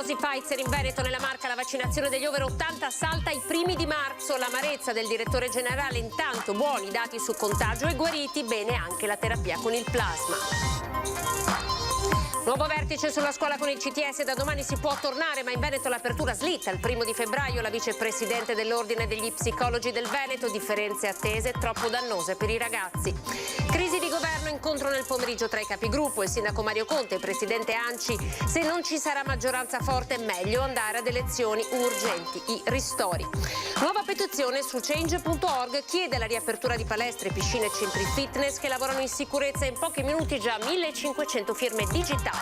dosi Pfizer in Veneto. Nella Marca la vaccinazione degli over 80 salta ai primi di marzo. L'amarezza del direttore generale, intanto buoni dati su contagio e guariti, bene anche la terapia con il plasma. Nuovo vertice sulla scuola con il CTS, da domani si può tornare, ma in Veneto l'apertura slitta. Il 1° di febbraio la vicepresidente dell'Ordine degli Psicologi del Veneto, differenze attese troppo dannose per i ragazzi. Crisi di governo, incontro nel pomeriggio tra i capigruppo, il sindaco Mario Conte e il presidente Anci. Se non ci sarà maggioranza forte è meglio andare ad elezioni urgenti, i ristori. Nuova petizione su change.org chiede la riapertura di palestre, piscine e centri fitness che lavorano in sicurezza. In pochi minuti già 1500 firme digitali.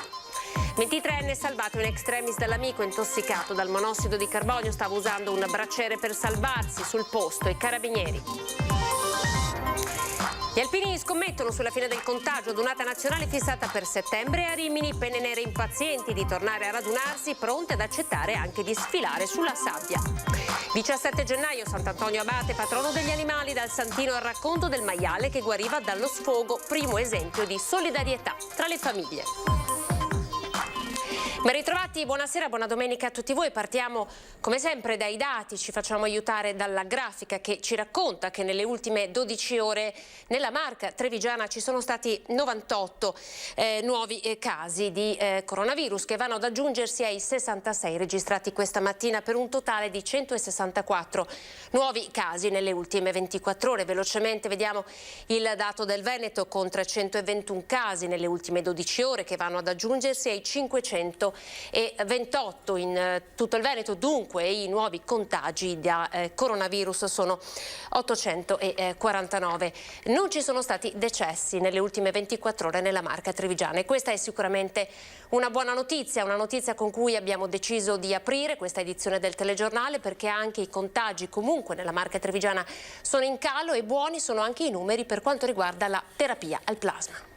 23enne salvato in extremis dall'amico, intossicato dal monossido di carbonio, stava usando un bracciere per salvarsi. Sul posto i carabinieri. Gli alpini scommettono sulla fine del contagio, donata nazionale fissata per settembre a Rimini. Penne nere impazienti di tornare a radunarsi, pronte ad accettare anche di sfilare sulla sabbia. 17 gennaio, Sant'Antonio Abate, patrono degli animali, dal santino al racconto del maiale che guariva dallo sfogo, primo esempio di solidarietà tra le famiglie. Ben ritrovati, buonasera, buona domenica a tutti voi. Partiamo come sempre dai dati, ci facciamo aiutare dalla grafica che ci racconta che nelle ultime 12 ore nella Marca trevigiana ci sono stati 98 nuovi casi di coronavirus che vanno ad aggiungersi ai 66 registrati questa mattina, per un totale di 164 nuovi casi nelle ultime 24 ore. Velocemente vediamo il dato del Veneto con 321 casi nelle ultime 12 ore che vanno ad aggiungersi ai 528 in tutto il Veneto. Dunque i nuovi contagi da coronavirus sono 849. Non ci sono stati decessi nelle ultime 24 ore nella Marca trevigiana e questa è sicuramente una buona notizia, una notizia con cui abbiamo deciso di aprire questa edizione del telegiornale, perché anche i contagi comunque nella Marca trevigiana sono in calo e buoni sono anche i numeri per quanto riguarda la terapia al plasma.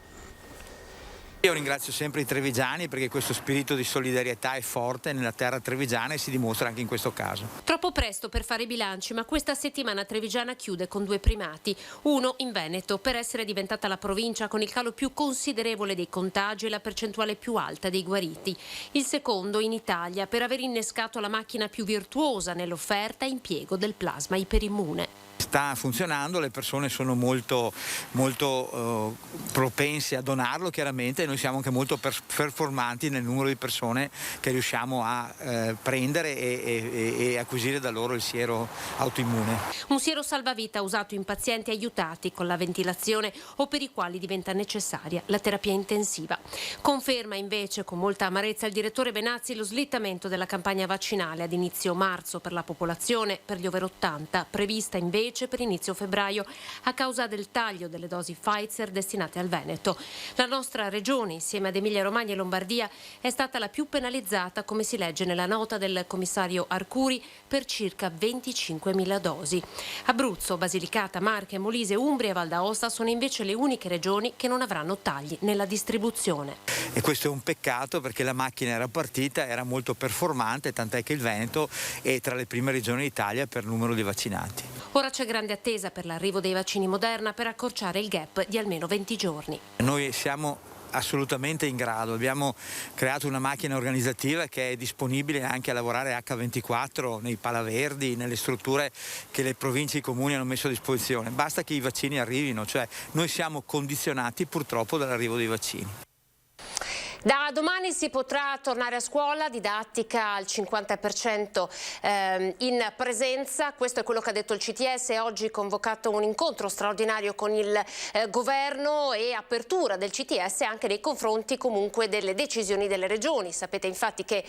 Io ringrazio sempre i trevigiani perché questo spirito di solidarietà è forte nella terra trevigiana e si dimostra anche in questo caso. Troppo presto per fare i bilanci, ma questa settimana trevigiana chiude con 2 primati. Uno in Veneto, per essere diventata la provincia con il calo più considerevole dei contagi e la percentuale più alta dei guariti. Il secondo in Italia, per aver innescato la macchina più virtuosa nell'offerta e impiego del plasma iperimmune. Sta funzionando, le persone sono molto propense a donarlo, chiaramente noi siamo anche molto performanti nel numero di persone che riusciamo a prendere e acquisire da loro il siero autoimmune. Un siero salvavita usato in pazienti aiutati con la ventilazione o per i quali diventa necessaria la terapia intensiva. Conferma invece con molta amarezza il direttore Benazzi lo slittamento della campagna vaccinale ad inizio marzo per la popolazione, per gli over 80, prevista invece per inizio febbraio a causa del taglio delle dosi Pfizer destinate al Veneto. La nostra regione, insieme ad Emilia Romagna e Lombardia, è stata la più penalizzata, come si legge nella nota del commissario Arcuri, per circa 25.000 dosi. Abruzzo, Basilicata, Marche, Molise, Umbria e Val d'Aosta sono invece le uniche regioni che non avranno tagli nella distribuzione. E questo è un peccato perché la macchina era partita, era molto performante, tant'è che il Veneto è tra le prime regioni d'Italia per numero di vaccinati. Ora c'è grande attesa per l'arrivo dei vaccini Moderna per accorciare il gap di almeno 20 giorni. Noi siamo assolutamente in grado, abbiamo creato una macchina organizzativa che è disponibile anche a lavorare H24 nei palaverdi, nelle strutture che le province e i comuni hanno messo a disposizione. Basta che i vaccini arrivino, cioè noi siamo condizionati purtroppo dall'arrivo dei vaccini. Da domani si potrà tornare a scuola, didattica al 50% in presenza, questo è quello che ha detto il CTS. Oggi è convocato un incontro straordinario con il governo e apertura del CTS anche nei confronti comunque delle decisioni delle regioni. Sapete infatti che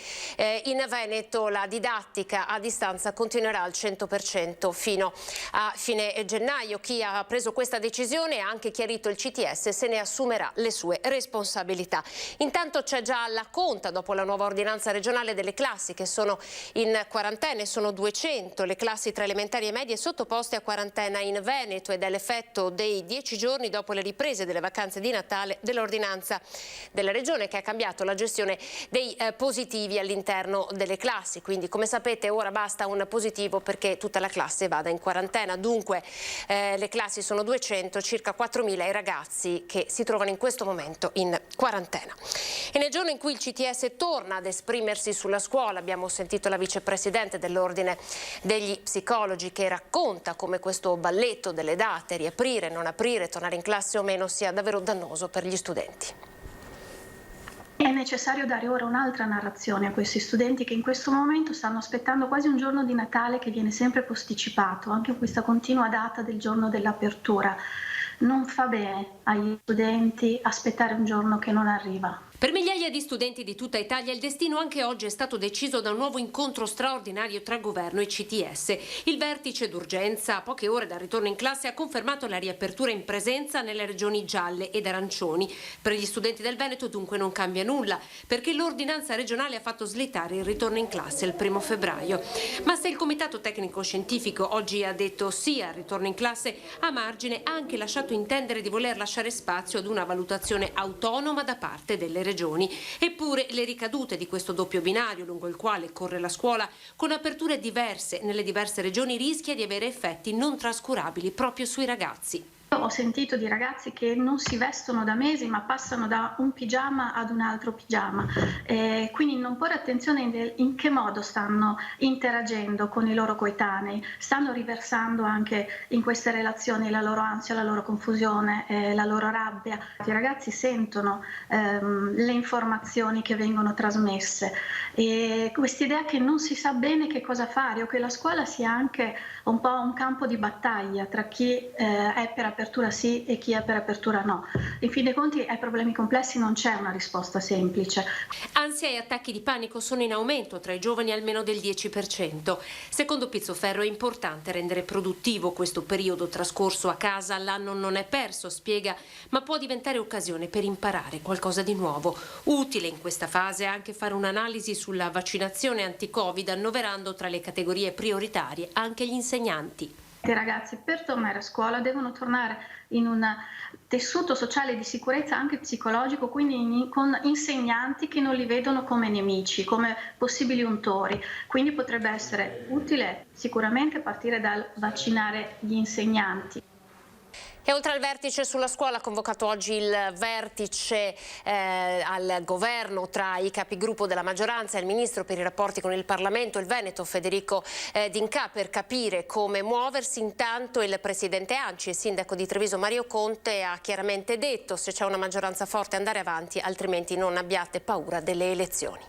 in Veneto la didattica a distanza continuerà al 100% fino a fine gennaio. Chi ha preso questa decisione ha anche chiarito il CTS, se ne assumerà le sue responsabilità. Intanto c'è già la conta dopo la nuova ordinanza regionale delle classi che sono in quarantena, sono 200 le classi tra elementari e medie sottoposte a quarantena in Veneto ed è l'effetto dei 10 giorni dopo le riprese delle vacanze di Natale dell'ordinanza della regione che ha cambiato la gestione dei positivi all'interno delle classi. Quindi come sapete ora basta un positivo perché tutta la classe vada in quarantena. Dunque le classi sono 200, circa 4.000 i ragazzi che si trovano in questo momento in quarantena. E nel giorno in cui il CTS torna ad esprimersi sulla scuola, abbiamo sentito la vicepresidente dell'Ordine degli Psicologi che racconta come questo balletto delle date, riaprire, non aprire, tornare in classe o meno, sia davvero dannoso per gli studenti. È necessario dare ora un'altra narrazione a questi studenti che in questo momento stanno aspettando quasi un giorno di Natale che viene sempre posticipato, anche questa continua data del giorno dell'apertura. Non fa bene agli studenti aspettare un giorno che non arriva. Per migliaia di studenti di tutta Italia il destino anche oggi è stato deciso da un nuovo incontro straordinario tra governo e CTS. Il vertice d'urgenza, a poche ore dal ritorno in classe, ha confermato la riapertura in presenza nelle regioni gialle ed arancioni. Per gli studenti del Veneto dunque non cambia nulla, perché l'ordinanza regionale ha fatto slittare il ritorno in classe il 1° febbraio. Ma se il Comitato Tecnico Scientifico oggi ha detto sì al ritorno in classe, a margine ha anche lasciato intendere di voler lasciare spazio ad una valutazione autonoma da parte delle regioni. Eppure le ricadute di questo doppio binario lungo il quale corre la scuola, con aperture diverse nelle diverse regioni, rischia di avere effetti non trascurabili proprio sui ragazzi. Ho sentito di ragazzi che non si vestono da mesi ma passano da un pigiama ad un altro pigiama, quindi non porre attenzione in che modo stanno interagendo con i loro coetanei, stanno riversando anche in queste relazioni la loro ansia, la loro confusione, la loro rabbia. I ragazzi sentono le informazioni che vengono trasmesse e quest'idea che non si sa bene che cosa fare o che la scuola sia anche un po' un campo di battaglia tra chi è per apertura sì e chi è per apertura no. In fin dei conti ai problemi complessi non c'è una risposta semplice. Ansia e attacchi di panico sono in aumento tra i giovani almeno del 10%. Secondo Pizzoferro è importante rendere produttivo questo periodo trascorso a casa. L'anno non è perso, spiega, ma può diventare occasione per imparare qualcosa di nuovo. Utile in questa fase anche fare un'analisi sulla vaccinazione anti-Covid, annoverando tra le categorie prioritarie anche gli insegnanti. I ragazzi per tornare a scuola devono tornare in un tessuto sociale di sicurezza anche psicologico, quindi con insegnanti che non li vedono come nemici, come possibili untori. Quindi potrebbe essere utile sicuramente partire dal vaccinare gli insegnanti. E oltre al vertice sulla scuola, ha convocato oggi il vertice al governo tra i capigruppo della maggioranza e il ministro per i rapporti con il Parlamento, il Veneto, Federico D'Incà, per capire come muoversi. Intanto il presidente ANCI e sindaco di Treviso Mario Conte ha chiaramente detto: se c'è una maggioranza forte andare avanti, altrimenti non abbiate paura delle elezioni.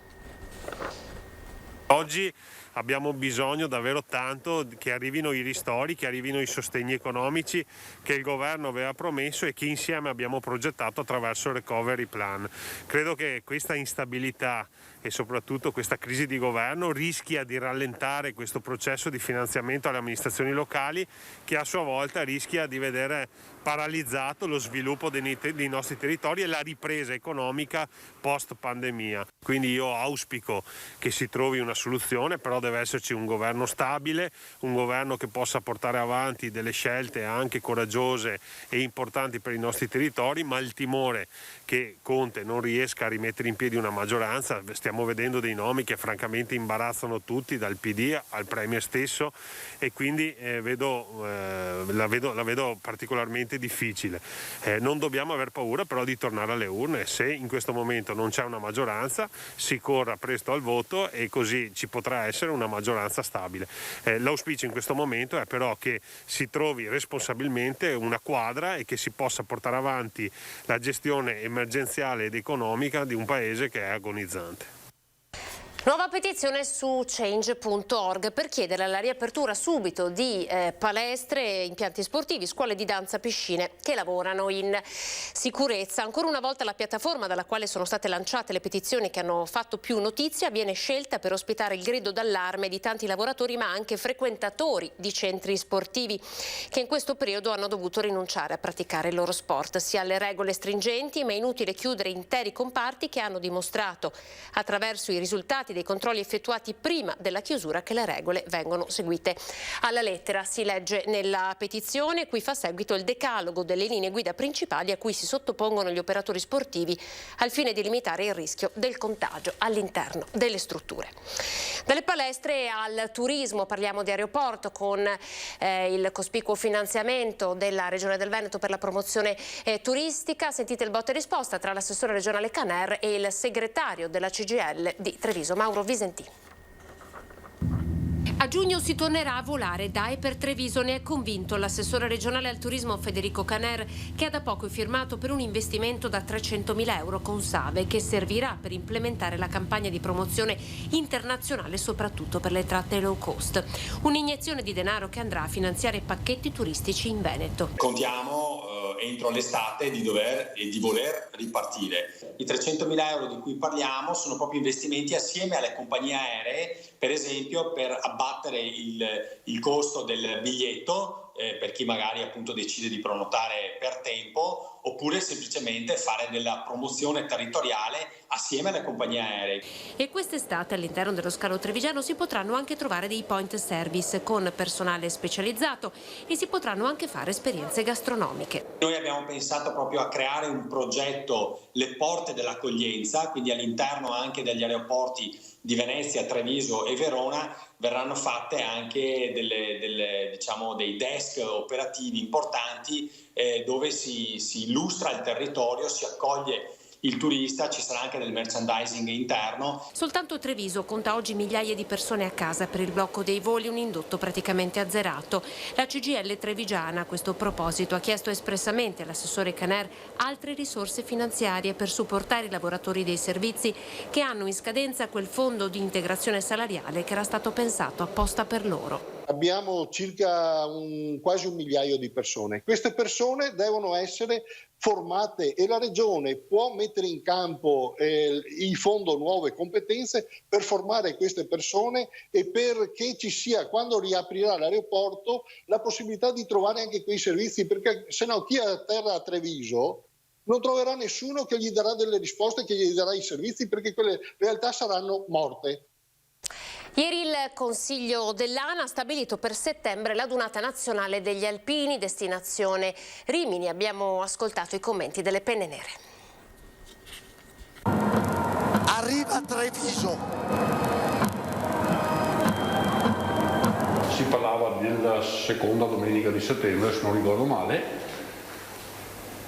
Oggi abbiamo bisogno davvero tanto che arrivino i ristori, che arrivino i sostegni economici che il governo aveva promesso e che insieme abbiamo progettato attraverso il Recovery Plan. Credo che questa instabilità e soprattutto questa crisi di governo rischia di rallentare questo processo di finanziamento alle amministrazioni locali, che a sua volta rischia di vedere paralizzato lo sviluppo dei nostri territori e la ripresa economica post pandemia. Quindi io auspico che si trovi una soluzione, però deve esserci un governo stabile, un governo che possa portare avanti delle scelte anche coraggiose e importanti per i nostri territori, ma il timore che Conte non riesca a rimettere in piedi una maggioranza, stiamo vedendo dei nomi che francamente imbarazzano tutti, dal PD al Premier stesso, e quindi la vedo particolarmente difficile. Non dobbiamo aver paura però di tornare alle urne. Se in questo momento non c'è una maggioranza, si corra presto al voto e così ci potrà essere una maggioranza stabile. L'auspicio in questo momento è però che si trovi responsabilmente una quadra e che si possa portare avanti la gestione emergenziale ed economica di un paese che è agonizzante. Nuova petizione su change.org per chiedere la riapertura subito di palestre, impianti sportivi, scuole di danza, piscine che lavorano in sicurezza. Ancora una volta la piattaforma dalla quale sono state lanciate le petizioni che hanno fatto più notizia viene scelta per ospitare il grido d'allarme di tanti lavoratori ma anche frequentatori di centri sportivi che in questo periodo hanno dovuto rinunciare a praticare il loro sport. Si ha le regole stringenti, ma è inutile chiudere interi comparti che hanno dimostrato attraverso i risultati dei controlli effettuati prima della chiusura che le regole vengono seguite alla lettera. Si legge nella petizione, cui fa seguito il decalogo delle linee guida principali a cui si sottopongono gli operatori sportivi al fine di limitare il rischio del contagio all'interno delle strutture. Dalle palestre al turismo, parliamo di aeroporto con il cospicuo finanziamento della Regione del Veneto per la promozione turistica. Sentite il botta e risposta tra l'assessore regionale Caner e il segretario della CGIL di Treviso, Mauro Visentini. A giugno si tornerà a volare da e per Treviso, ne è convinto l'assessore regionale al turismo Federico Caner, che ha da poco firmato per un investimento da 300.000 euro con SAVE, che servirà per implementare la campagna di promozione internazionale soprattutto per le tratte low cost. Un'iniezione di denaro che andrà a finanziare pacchetti turistici in Veneto. Contiamo entro l'estate di voler ripartire. I 300.000 euro di cui parliamo sono proprio investimenti assieme alle compagnie aeree, per esempio per abbattere il costo del biglietto per chi magari appunto decide di prenotare per tempo, oppure semplicemente fare della promozione territoriale assieme alle compagnie aeree. E quest'estate all'interno dello scalo trevigiano si potranno anche trovare dei point service con personale specializzato e si potranno anche fare esperienze gastronomiche. Noi abbiamo pensato proprio a creare un progetto Le Porte dell'Accoglienza, quindi all'interno anche degli aeroporti di Venezia, Treviso e Verona verranno fatte anche dei desk operativi importanti dove si illustra il territorio, si accoglie il turista, ci sarà anche del merchandising interno. Soltanto Treviso conta oggi migliaia di persone a casa per il blocco dei voli, un indotto praticamente azzerato. La CGIL trevigiana a questo proposito ha chiesto espressamente all'assessore Caner altre risorse finanziarie per supportare i lavoratori dei servizi che hanno in scadenza quel fondo di integrazione salariale che era stato pensato apposta per loro. Abbiamo circa quasi 1 migliaio di persone. Queste persone devono essere formate e la Regione può mettere in campo il fondo nuove competenze per formare queste persone e perché ci sia, quando riaprirà l'aeroporto, la possibilità di trovare anche quei servizi, perché se no chi atterra a Treviso non troverà nessuno che gli darà delle risposte, che gli darà i servizi, perché quelle realtà saranno morte. Ieri il Consiglio dell'ANA ha stabilito per settembre la Dunata Nazionale degli Alpini, destinazione Rimini. Abbiamo ascoltato i commenti delle Penne Nere. Arriva Treviso. Si parlava della seconda domenica di settembre, se non ricordo male.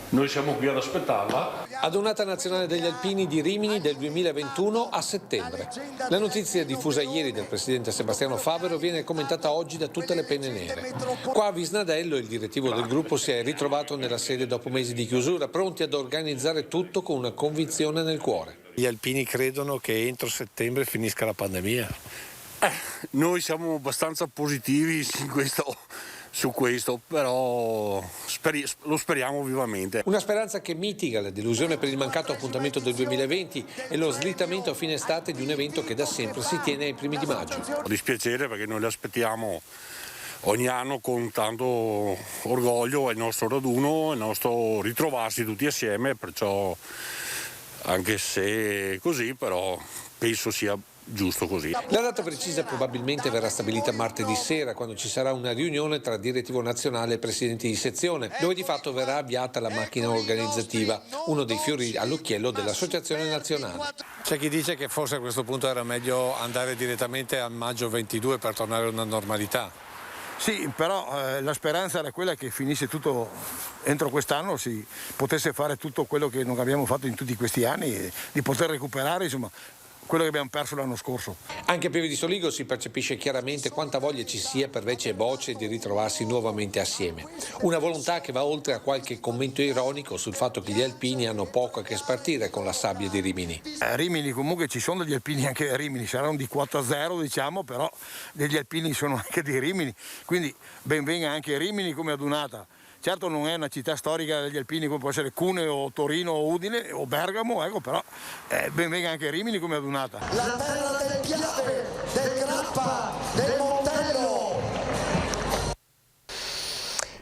Noi siamo qui ad aspettarla. Adunata nazionale degli Alpini di Rimini del 2021 a settembre. La notizia diffusa ieri del presidente Sebastiano Favero viene commentata oggi da tutte le Penne Nere. Qua a Visnadello il direttivo del gruppo si è ritrovato nella sede dopo mesi di chiusura, pronti ad organizzare tutto con una convinzione nel cuore. Gli alpini credono che entro settembre finisca la pandemia. Noi siamo abbastanza positivi su questo, però lo speriamo vivamente. Una speranza che mitiga la delusione per il mancato appuntamento del 2020 e lo slittamento a fine estate di un evento che da sempre si tiene ai primi di maggio. Dispiacere perché noi le aspettiamo ogni anno con tanto orgoglio, è il nostro raduno, è il nostro ritrovarsi tutti assieme, perciò anche se così, però penso sia giusto così. La data precisa probabilmente verrà stabilita martedì sera, quando ci sarà una riunione tra direttivo nazionale e presidenti di sezione, dove di fatto verrà avviata la macchina organizzativa, uno dei fiori all'occhiello dell'associazione nazionale. C'è chi dice che forse a questo punto era meglio andare direttamente a maggio 22 per tornare a una normalità. Sì, però la speranza era quella che finisse tutto entro quest'anno, si potesse fare tutto quello che non abbiamo fatto in tutti questi anni, di poter recuperare, insomma, quello che abbiamo perso l'anno scorso. Anche a Pieve di Soligo si percepisce chiaramente quanta voglia ci sia per Vece e Boce di ritrovarsi nuovamente assieme. Una volontà che va oltre a qualche commento ironico sul fatto che gli alpini hanno poco a che spartire con la sabbia di Rimini. A Rimini comunque ci sono degli alpini anche a Rimini, saranno di 4-0 diciamo, però degli alpini sono anche di Rimini, quindi ben venga anche Rimini come Adunata. Certo non è una città storica degli alpini come può essere Cuneo o Torino o Udine o Bergamo, ecco, però ben venga anche Rimini come Adunata. La terra del Piave, del Grappa, del Montello.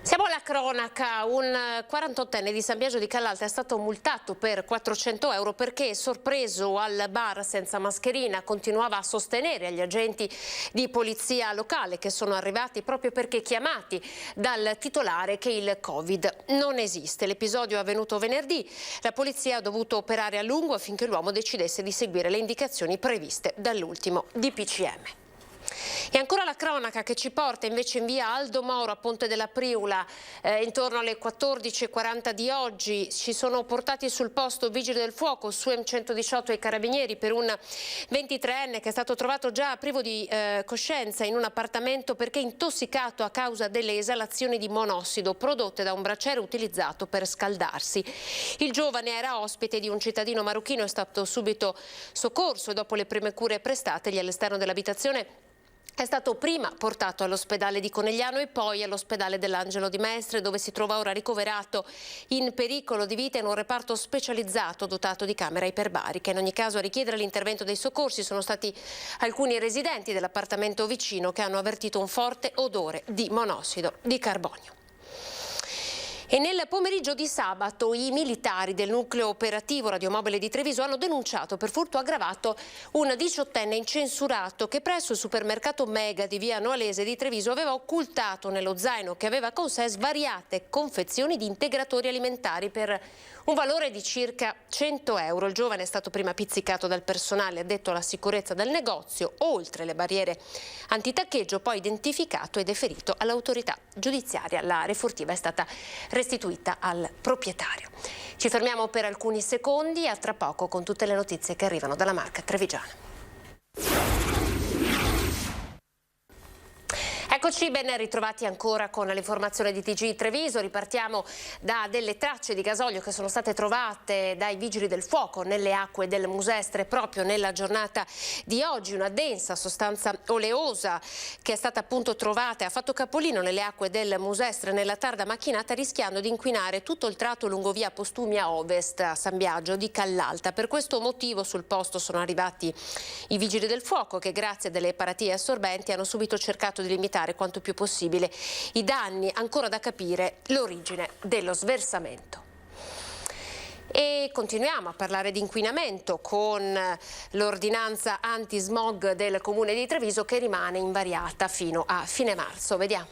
Siamo alla cronaca. cronaca, un 48enne di San Biagio di Callalta è stato multato per 400 euro perché, sorpreso al bar senza mascherina, continuava a sostenere agli agenti di polizia locale che sono arrivati proprio perché chiamati dal titolare che il Covid non esiste. L'episodio è avvenuto venerdì. La polizia ha dovuto operare a lungo affinché l'uomo decidesse di seguire le indicazioni previste dall'ultimo DPCM. E ancora la cronaca che ci porta invece in via Aldo Moro a Ponte della Priula. Intorno alle 14:40 di oggi ci sono portati sul posto vigili del fuoco, SUEM 118 e i carabinieri per un 23enne che è stato trovato già privo di coscienza in un appartamento perché intossicato a causa delle esalazioni di monossido prodotte da un braciere utilizzato per scaldarsi. Il giovane era ospite di un cittadino marocchino, è stato subito soccorso e dopo le prime cure prestategli all'esterno dell'abitazione è stato prima portato all'ospedale di Conegliano e poi all'ospedale dell'Angelo di Mestre, dove si trova ora ricoverato in pericolo di vita in un reparto specializzato dotato di camera iperbarica. In ogni caso a richiedere l'intervento dei soccorsi sono stati alcuni residenti dell'appartamento vicino che hanno avvertito un forte odore di monossido di carbonio. E nel pomeriggio di sabato i militari del nucleo operativo radiomobile di Treviso hanno denunciato per furto aggravato un 18enne incensurato che presso il supermercato Mega di via Noalese di Treviso aveva occultato nello zaino che aveva con sé svariate confezioni di integratori alimentari per un valore di circa 100 euro. Il giovane è stato prima pizzicato dal personale addetto alla sicurezza del negozio, oltre le barriere antitaccheggio, poi identificato e deferito all'autorità giudiziaria. La refurtiva è stata restituita al proprietario. Ci fermiamo per alcuni secondi, a tra poco con tutte le notizie che arrivano dalla Marca trevigiana. Eccoci, ben ritrovati ancora con l'informazione di TG Treviso. Ripartiamo da delle tracce di gasolio che sono state trovate dai vigili del fuoco nelle acque del Musestre proprio nella giornata di oggi. Una densa sostanza oleosa che è stata appunto trovata e ha fatto capolino nelle acque del Musestre nella tarda mattinata, rischiando di inquinare tutto il tratto lungo via Postumia Ovest a San Biagio di Callalta. Per questo motivo sul posto sono arrivati i vigili del fuoco che, grazie a delle paratie assorbenti, hanno subito cercato di limitare quanto più possibile i danni, ancora da capire l'origine dello sversamento. E continuiamo a parlare di inquinamento con l'ordinanza antismog del Comune di Treviso che rimane invariata fino a fine marzo. Vediamo.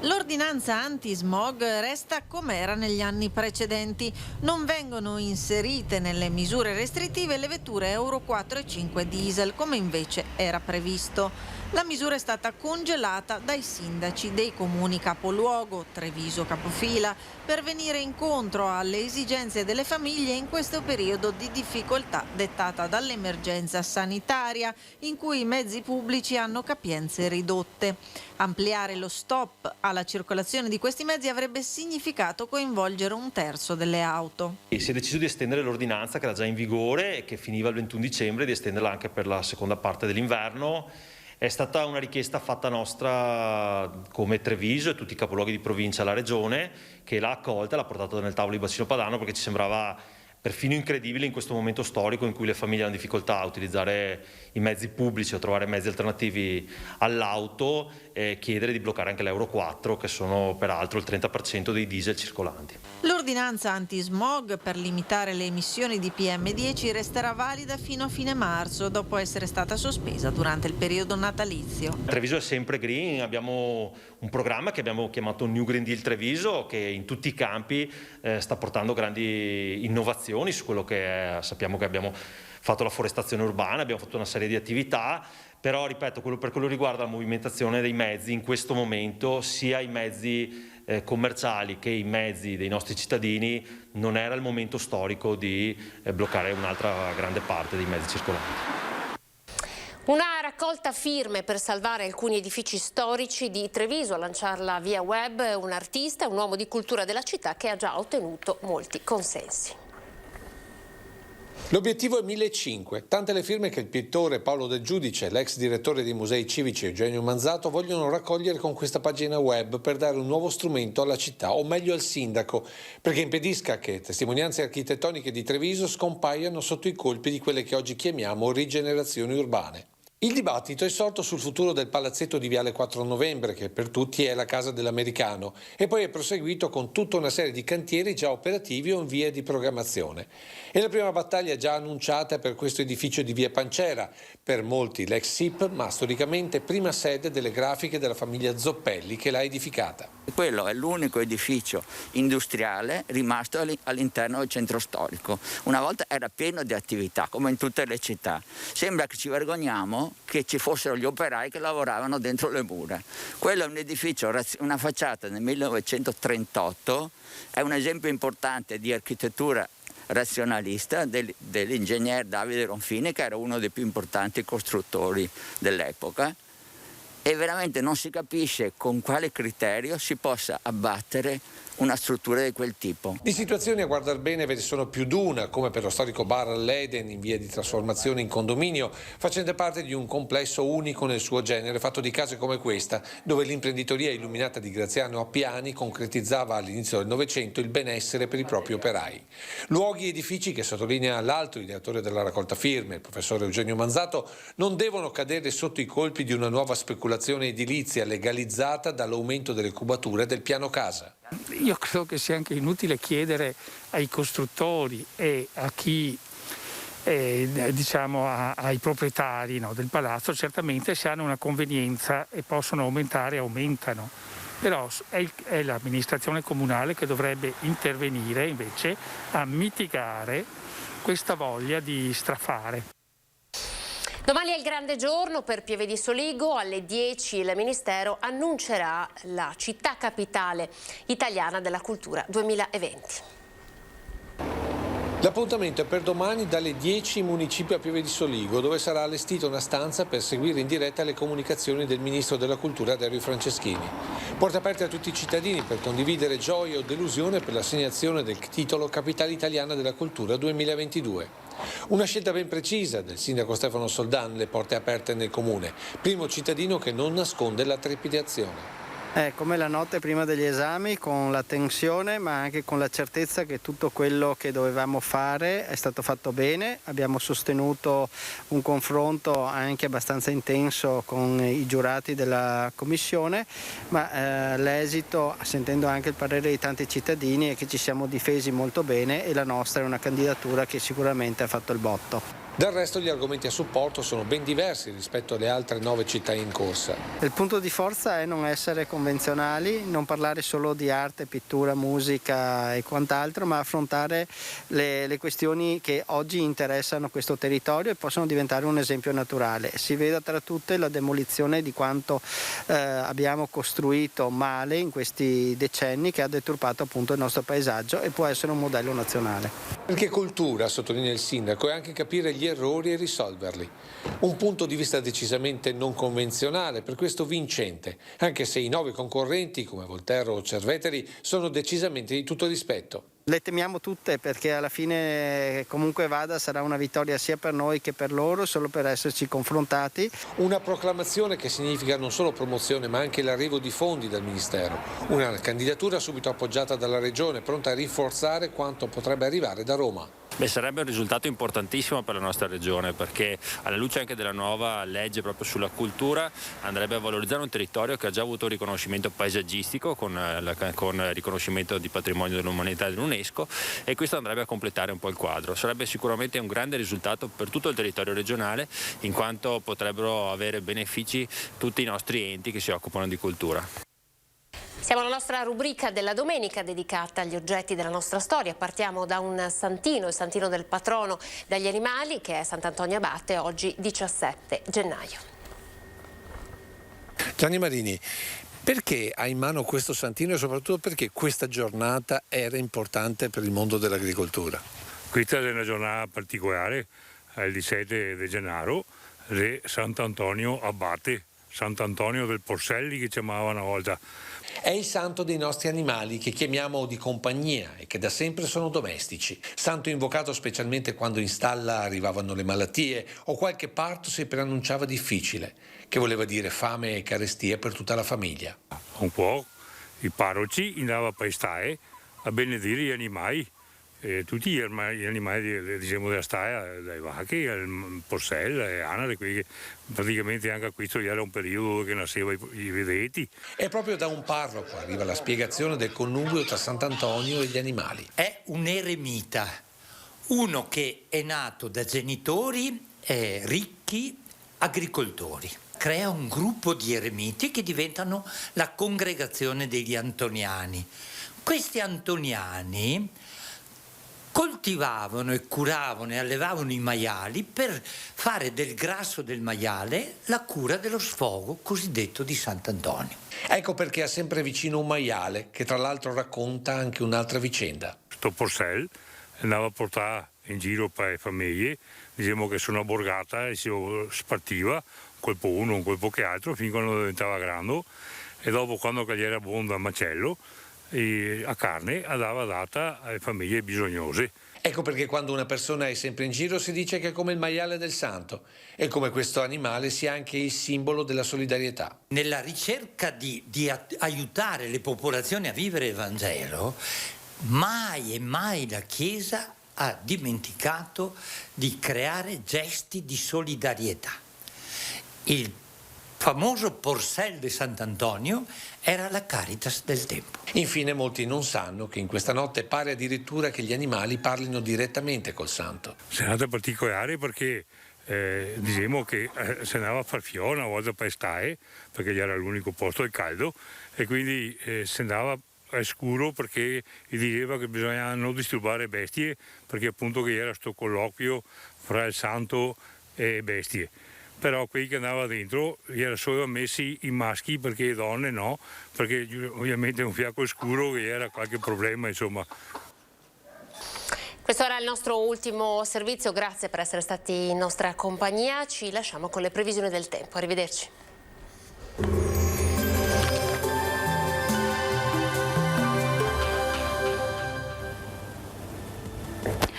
L'ordinanza anti-smog resta com'era negli anni precedenti. Non vengono inserite nelle misure restrittive le vetture Euro 4 e 5 diesel, come invece era previsto. La misura è stata congelata dai sindaci dei comuni capoluogo, Treviso capofila, per venire incontro alle esigenze delle famiglie in questo periodo di difficoltà dettata dall'emergenza sanitaria, in cui i mezzi pubblici hanno capienze ridotte. Ampliare lo stop alla circolazione di questi mezzi avrebbe significato coinvolgere un terzo delle auto. E si è deciso di estendere l'ordinanza che era già in vigore e che finiva il 21 dicembre, di estenderla anche per la seconda parte dell'inverno. È stata una richiesta fatta nostra come Treviso e tutti i capoluoghi di provincia alla Regione, che l'ha accolta e l'ha portata nel tavolo di bacino padano, perché ci sembrava perfino incredibile in questo momento storico in cui le famiglie hanno difficoltà a utilizzare i mezzi pubblici o a trovare mezzi alternativi all'auto, chiedere di bloccare anche l'Euro 4, che sono peraltro il 30% dei diesel circolanti. L'ordinanza anti-smog per limitare le emissioni di PM10 resterà valida fino a fine marzo, dopo essere stata sospesa durante il periodo natalizio. Treviso è sempre green, abbiamo un programma che abbiamo chiamato New Green Deal Treviso, che in tutti i campi sta portando grandi innovazioni su quello che sappiamo che abbiamo fatto la forestazione urbana, abbiamo fatto una serie di attività, però ripeto, per quello riguarda la movimentazione dei mezzi in questo momento, sia i mezzi commerciali che i mezzi dei nostri cittadini, non era il momento storico di bloccare un'altra grande parte dei mezzi circolanti. Una raccolta firme per salvare alcuni edifici storici di Treviso, a lanciarla via web un artista, un uomo di cultura della città che ha già ottenuto molti consensi. L'obiettivo è 1.500, tante le firme che il pittore Paolo Del Giudice, l'ex direttore dei musei civici Eugenio Manzato vogliono raccogliere con questa pagina web per dare un nuovo strumento alla città, o meglio al sindaco, perché impedisca che testimonianze architettoniche di Treviso scompaiano sotto i colpi di quelle che oggi chiamiamo rigenerazioni urbane. Il dibattito è sorto sul futuro del palazzetto di Viale 4 Novembre, che per tutti è la casa dell'americano, e poi è proseguito con tutta una serie di cantieri già operativi o in via di programmazione. E la prima battaglia già annunciata per questo edificio di via Pancera, per molti l'ex SIP, ma storicamente prima sede delle grafiche della famiglia Zoppelli che l'ha edificata. Quello è l'unico edificio industriale rimasto all'interno del centro storico. Una volta era pieno di attività, come in tutte le città. Sembra che ci vergogniamo che ci fossero gli operai che lavoravano dentro le mura. Quello è un edificio, una facciata del 1938, è un esempio importante di architettura razionalista dell'ingegner Davide Ronfini, che era uno dei più importanti costruttori dell'epoca, e veramente non si capisce con quale criterio si possa abbattere una struttura di quel tipo. Di situazioni a guardar bene ve ne sono più d'una, come per lo storico bar all'Eden in via di trasformazione in condominio, facente parte di un complesso unico nel suo genere, fatto di case come questa, dove l'imprenditoria illuminata di Graziano Appiani concretizzava all'inizio del Novecento il benessere per i propri operai. Luoghi e edifici che, sottolinea l'altro ideatore della raccolta firme, il professore Eugenio Manzato, non devono cadere sotto i colpi di una nuova speculazione edilizia legalizzata dall'aumento delle cubature del piano casa. Io credo che sia anche inutile chiedere ai costruttori e a chi, ai proprietari del palazzo, certamente se hanno una convenienza e possono aumentare, aumentano. Però è l'amministrazione comunale che dovrebbe intervenire invece a mitigare questa voglia di strafare. Domani è il grande giorno per Pieve di Soligo, alle 10 il Ministero annuncerà la città capitale italiana della cultura 2020. L'appuntamento è per domani dalle 10 municipio a Pieve di Soligo, dove sarà allestita una stanza per seguire in diretta le comunicazioni del Ministro della Cultura Dario Franceschini. Porte aperte a tutti i cittadini per condividere gioia o delusione per l'assegnazione del titolo Capitale Italiana della Cultura 2022. Una scelta ben precisa del sindaco Stefano Soldan, le porte aperte nel comune, primo cittadino che non nasconde la trepidazione. È come la notte prima degli esami, con la tensione ma anche con la certezza che tutto quello che dovevamo fare è stato fatto bene. Abbiamo sostenuto un confronto anche abbastanza intenso con i giurati della commissione, ma l'esito, sentendo anche il parere di tanti cittadini, è che ci siamo difesi molto bene e la nostra è una candidatura che sicuramente ha fatto il botto. Del resto gli argomenti a supporto sono ben diversi rispetto alle altre 9 città in corsa. Il punto di forza è non essere convenzionali, non parlare solo di arte, pittura, musica e quant'altro, ma affrontare le questioni che oggi interessano questo territorio e possono diventare un esempio naturale. Si veda tra tutte la demolizione di quanto abbiamo costruito male in questi decenni, che ha deturpato appunto il nostro paesaggio e può essere un modello nazionale. Perché cultura, sottolinea il sindaco, è anche capire gli errori e risolverli. Un punto di vista decisamente non convenzionale, per questo vincente, anche se i 9 concorrenti, come Volterra o Cerveteri, sono decisamente di tutto rispetto. Le temiamo tutte perché alla fine, comunque vada, sarà una vittoria sia per noi che per loro, solo per esserci confrontati. Una proclamazione che significa non solo promozione ma anche l'arrivo di fondi dal Ministero. Una candidatura subito appoggiata dalla Regione, pronta a rinforzare quanto potrebbe arrivare da Roma. Sarebbe un risultato importantissimo per la nostra regione, perché alla luce anche della nuova legge proprio sulla cultura andrebbe a valorizzare un territorio che ha già avuto un riconoscimento paesaggistico con riconoscimento di patrimonio dell'umanità dell'UNESCO, e questo andrebbe a completare un po' il quadro. Sarebbe sicuramente un grande risultato per tutto il territorio regionale, in quanto potrebbero avere benefici tutti i nostri enti che si occupano di cultura. Siamo alla nostra rubrica della domenica dedicata agli oggetti della nostra storia. Partiamo da un santino, il santino del patrono degli animali, che è Sant'Antonio Abate, oggi 17 gennaio. Gianni Marini, perché hai in mano questo santino e soprattutto perché questa giornata era importante per il mondo dell'agricoltura? Questa è una giornata particolare, il 17 gennaio, di Sant'Antonio Abate, Sant'Antonio del Porcelli che chiamavano una volta. È il santo dei nostri animali che chiamiamo di compagnia e che da sempre sono domestici. Santo invocato specialmente quando in stalla arrivavano le malattie o qualche parto si preannunciava difficile, che voleva dire fame e carestia per tutta la famiglia. Un po' i parroci andavano a pestare a benedire gli animali tutti gli animali diciamo, della stalla, dai vacche, il porsello, le anatre, che praticamente anche a questo era un periodo che nasceva i vedeti. E proprio da un parroco arriva la spiegazione del connubio tra Sant'Antonio e gli animali. È un eremita, uno che è nato da genitori ricchi agricoltori. Crea un gruppo di eremiti che diventano la congregazione degli antoniani. Questi antoniani coltivavano e curavano e allevavano i maiali per fare del grasso del maiale la cura dello sfogo cosiddetto di Sant'Antonio. Ecco perché ha sempre vicino un maiale, che tra l'altro racconta anche un'altra vicenda. Questo porsello andava a portare in giro per le famiglie, diciamo che sono borgata e si spartiva, un colpo uno, un colpo che altro, fin quando diventava grande, e dopo quando gli era buono da macello, a carne andava data alle famiglie bisognose. Ecco perché quando una persona è sempre in giro si dice che è come il maiale del santo e come questo animale sia anche il simbolo della solidarietà. Nella ricerca di aiutare le popolazioni a vivere il Vangelo, mai e mai la Chiesa ha dimenticato di creare gesti di solidarietà. Il famoso Porcel di Sant'Antonio era la Caritas del tempo. Infine molti non sanno che in questa notte pare addirittura che gli animali parlino direttamente col santo. Serata particolare perché diciamo che si andava a far fiore una volta per stare, perché era l'unico posto del caldo, e quindi si andava a scuro perché gli diceva che bisognava non disturbare bestie, perché appunto che era sto colloquio fra il santo e bestie. Però quelli che andava dentro gli era solo ammessi i maschi, perché le donne no, perché ovviamente un fiacco scuro che era qualche problema, insomma. Questo era il nostro ultimo servizio, grazie per essere stati in nostra compagnia, ci lasciamo con le previsioni del tempo, arrivederci.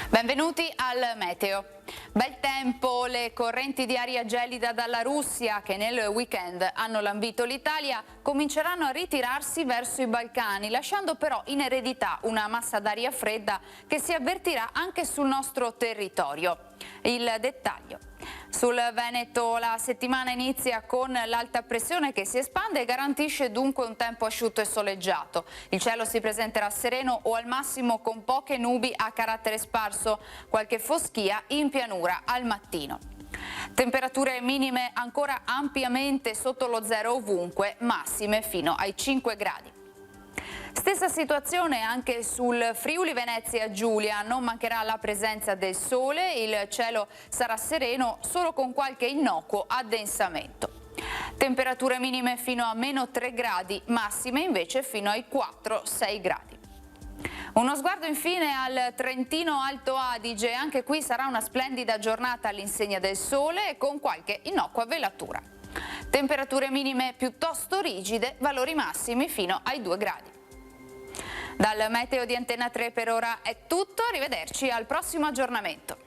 Benvenuti al meteo. Bel tempo, le correnti di aria gelida dalla Russia che nel weekend hanno lambito l'Italia cominceranno a ritirarsi verso i Balcani, lasciando però in eredità una massa d'aria fredda che si avvertirà anche sul nostro territorio. Il dettaglio. Sul Veneto la settimana inizia con l'alta pressione che si espande e garantisce dunque un tempo asciutto e soleggiato. Il cielo si presenterà sereno o al massimo con poche nubi a carattere sparso, qualche foschia in pianura al mattino. Temperature minime ancora ampiamente sotto lo zero ovunque, massime fino ai 5 gradi. Stessa situazione anche sul Friuli Venezia Giulia, non mancherà la presenza del sole, il cielo sarà sereno solo con qualche innocuo addensamento. Temperature minime fino a meno 3 gradi, massime invece fino ai 4-6 gradi. Uno sguardo infine al Trentino Alto Adige, anche qui sarà una splendida giornata all'insegna del sole e con qualche innocua velatura. Temperature minime piuttosto rigide, valori massimi fino ai 2 gradi. Dal meteo di Antena 3 per ora è tutto, arrivederci al prossimo aggiornamento.